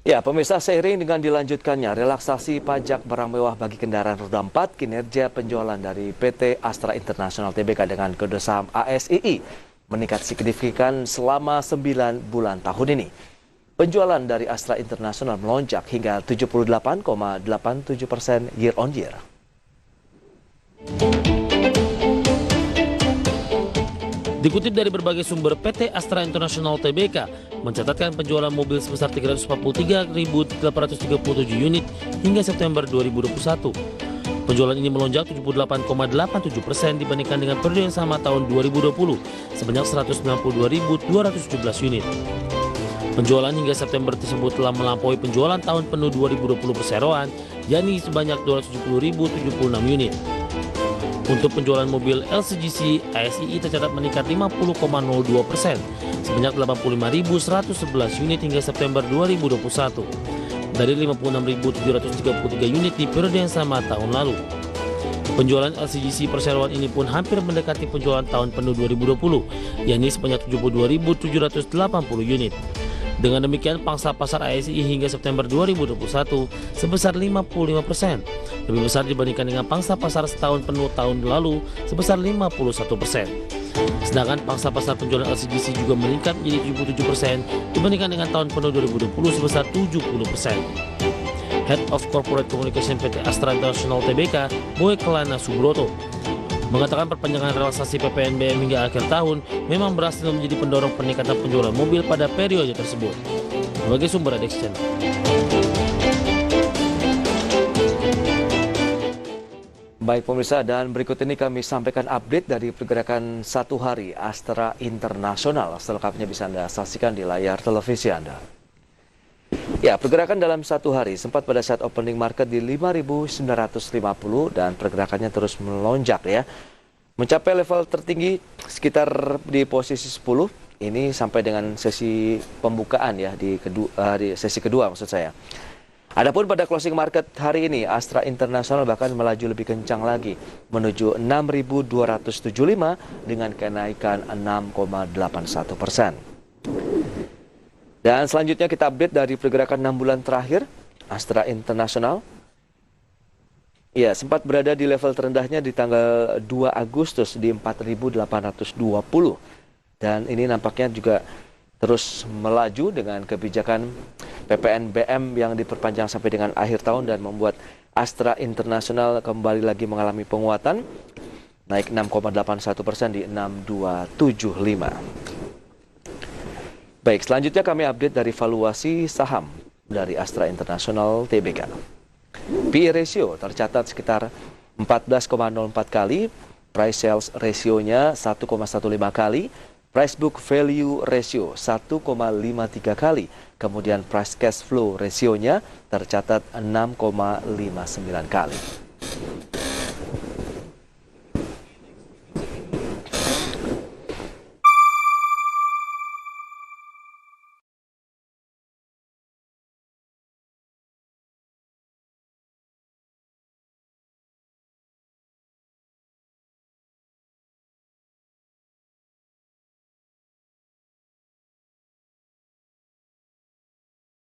Ya, pemirsa, seiring dengan dilanjutkannya relaksasi pajak barang mewah bagi kendaraan roda 4, kinerja penjualan dari PT Astra International Tbk dengan kode saham ASII meningkat signifikan selama 9 bulan tahun ini. Penjualan dari Astra International melonjak hingga 78,87% year on year. Dikutip dari berbagai sumber, PT Astra International Tbk mencatatkan penjualan mobil sebesar 343.837 unit hingga September 2021. Penjualan ini melonjak 78,87% dibandingkan dengan periode yang sama tahun 2020, sebanyak 192.217 unit. Penjualan hingga September tersebut telah melampaui penjualan tahun penuh 2020 perseroan, yakni sebanyak 270.076 unit. Untuk penjualan mobil LCGC, ASII tercatat meningkat 50,02%, sebanyak 85.111 unit hingga September 2021, dari 56.733 unit di periode yang sama tahun lalu. Penjualan LCGC perseroan ini pun hampir mendekati penjualan tahun penuh 2020, yakni sebanyak 72.780 unit. Dengan demikian, pangsa pasar ASII hingga September 2021 sebesar 55%, lebih besar dibandingkan dengan pangsa pasar setahun penuh tahun lalu sebesar 51%. Sedangkan pangsa pasar penjualan LCGC juga meningkat menjadi 77% dibandingkan dengan tahun penuh 2020 sebesar 70%. Head of Corporate Communication PT Astra International Tbk, Boy Kelana Subroto, mengatakan perpanjangan relaksasi PPNBM hingga akhir tahun memang berhasil menjadi pendorong peningkatan penjualan mobil pada periode tersebut. Sebagai sumber Adexian. Baik pemirsa, dan berikut ini kami sampaikan update dari pergerakan satu hari Astra International. Selengkapnya bisa Anda saksikan di layar televisi Anda. Ya, pergerakan dalam satu hari sempat pada saat opening market di 5.950 dan pergerakannya terus melonjak ya. Mencapai level tertinggi sekitar di posisi 10 ini sampai dengan sesi pembukaan ya di sesi kedua maksud saya. Adapun pada closing market hari ini Astra International bahkan melaju lebih kencang lagi menuju 6.275 dengan kenaikan 6,81%. Dan selanjutnya kita update dari pergerakan 6 bulan terakhir Astra International. Ya, sempat berada di level terendahnya di tanggal 2 Agustus di 4.820. Dan ini nampaknya juga terus melaju dengan kebijakan PPNBM yang diperpanjang sampai dengan akhir tahun dan membuat Astra International kembali lagi mengalami penguatan, naik 6,81% di 6.275. Baik, selanjutnya kami update dari valuasi saham dari Astra International Tbk. PE ratio tercatat sekitar 14,04 kali, price sales ratio-nya 1,15 kali, price book value ratio 1,53 kali, kemudian price cash flow ratio-nya tercatat 6,59 kali.